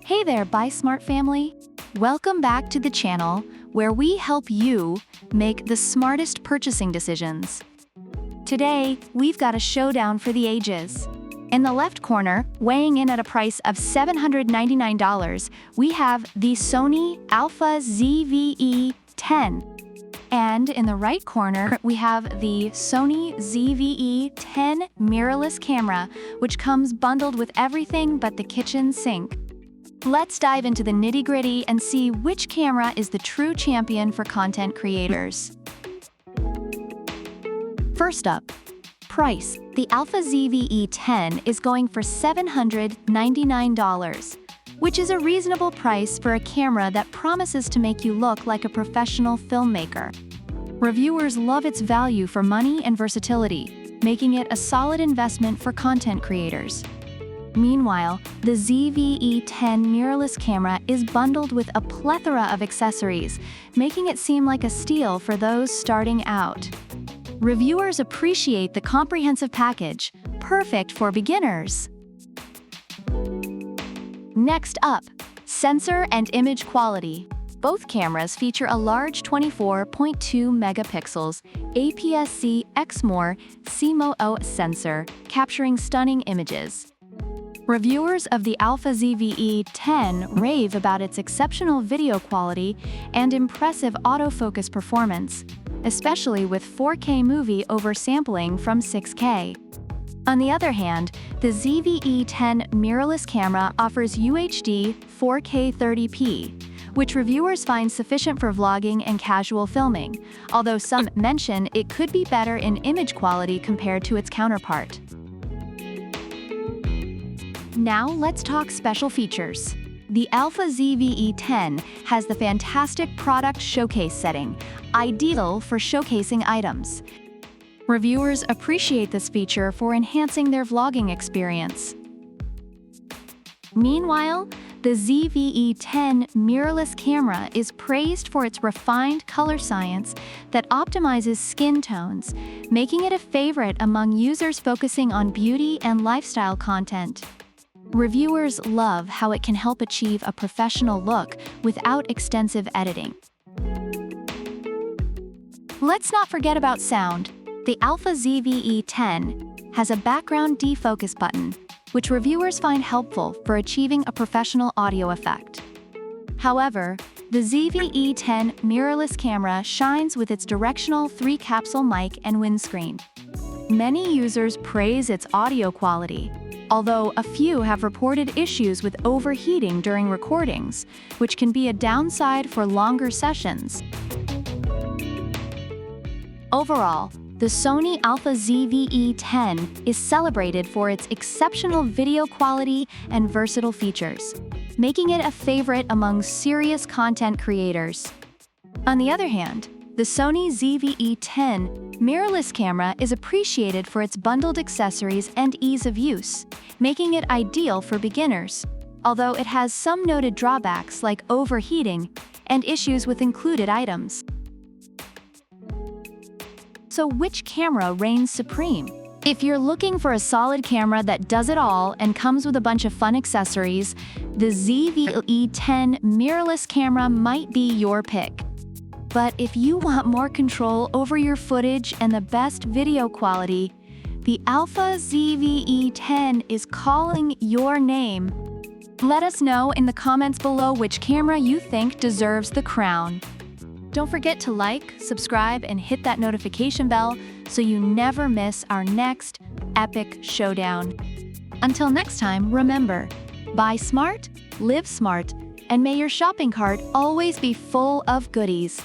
Hey there, Buy Smart family! Welcome back to the channel where we help you make the smartest purchasing decisions. Today, we've got a showdown for the ages. In the left corner, weighing in at a price of $799, we have the Sony ZV-E10. And in the right corner, we have the Sony ZV-E10 mirrorless camera, which comes bundled with everything but the kitchen sink. Let's dive into the nitty-gritty and see which camera is the true champion for content creators. First up, price. The ZV-E10 is going for $799, which is a reasonable price for a camera that promises to make you look like a professional filmmaker. Reviewers love its value for money and versatility, making it a solid investment for content creators. Meanwhile, the ZV-E10 mirrorless camera is bundled with a plethora of accessories, making it seem like a steal for those starting out. Reviewers appreciate the comprehensive package, perfect for beginners. Next up, sensor and image quality. Both cameras feature a large 24.2 megapixels APS-C Exmor CMOS Sensor, capturing stunning images. Reviewers of the ZV-E10 rave about its exceptional video quality and impressive autofocus performance, especially with 4K movie oversampling from 6K. On the other hand, the ZV-E10 mirrorless camera offers UHD 4K 30p, which reviewers find sufficient for vlogging and casual filming, although some mention it could be better in image quality compared to its counterpart. Now let's talk special features. The ZV-E10 has the fantastic product showcase setting, ideal for showcasing items. Reviewers appreciate this feature for enhancing their vlogging experience. Meanwhile, the ZV-E10 mirrorless camera is praised for its refined color science that optimizes skin tones, making it a favorite among users focusing on beauty and lifestyle content. Reviewers love how it can help achieve a professional look without extensive editing. Let's not forget about sound. The ZV-E10 has a background defocus button, which reviewers find helpful for achieving a professional audio effect. However, the ZV-E10 mirrorless camera shines with its directional 3-capsule mic and windscreen. Many users praise its audio quality, although a few have reported issues with overheating during recordings, which can be a downside for longer sessions. Overall, the Sony ZV-E10 is celebrated for its exceptional video quality and versatile features, making it a favorite among serious content creators. On the other hand, the Sony ZV-E10 mirrorless camera is appreciated for its bundled accessories and ease of use, making it ideal for beginners, although it has some noted drawbacks like overheating and issues with included items. So which camera reigns supreme? If you're looking for a solid camera that does it all and comes with a bunch of fun accessories, the ZV-E10 mirrorless camera might be your pick. But if you want more control over your footage and the best video quality, the ZV-E10 is calling your name. Let us know in the comments below which camera you think deserves the crown. Don't forget to like, subscribe, and hit that notification bell so you never miss our next epic showdown. Until next time, remember, buy smart, live smart, and may your shopping cart always be full of goodies.